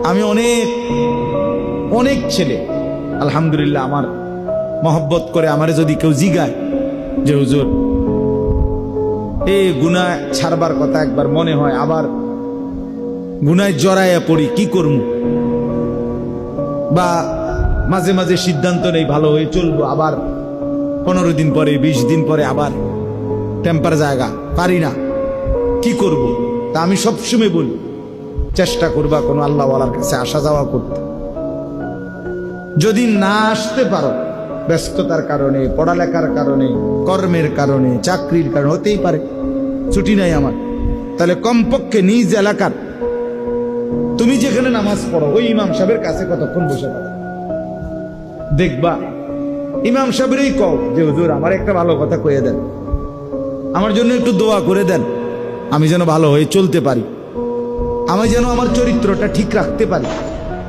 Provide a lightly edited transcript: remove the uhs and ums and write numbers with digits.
আমি অনেক অনেক ছেলে আলহামদুলিল্লাহ আমার মহব্বত করে আমারে যদি কেউ জিগায় যে হুজুর এই গুনাহ ছাড়বার কথা একবার মনে হয়, আবার গুনায় জড়াইয়া পড়ি, কি করব? বা মাঝে মাঝে সিদ্ধান্ত নেই ভালো হয়ে চলবো, আবার 15 দিন পরে 20 দিন পরে আবার টেম্পার জায়গা, পারি না, কি করব? তা আমি সবসময় বলি চেষ্টা করবা কোনো আল্লাহওয়ালার কাছে আসা যাওয়া করতে। যদি না আসতে পারো ব্যস্ততার কারণে, পড়ালেখার কারণে, কর্মের কারণে, চাকরির কারণে, হতেই পারে ছুটি নাই আমার, তাহলে কমপক্ষে নিজ এলাকার তুমি যেখানে নামাজ পড়ো ওই ইমাম সাহেবের কাছে কতক্ষণ বসে থাকো, দেখবা ইমাম সাহেবেরই কও যে হুজুর আমার একটা ভালো কথা কয়ে দেন, আমার জন্য একটু দোয়া করে দেন, আমি যেন ভালো হয়ে চলতে পারি, আমি যেন আমার চরিত্রটা ঠিক রাখতে পারি।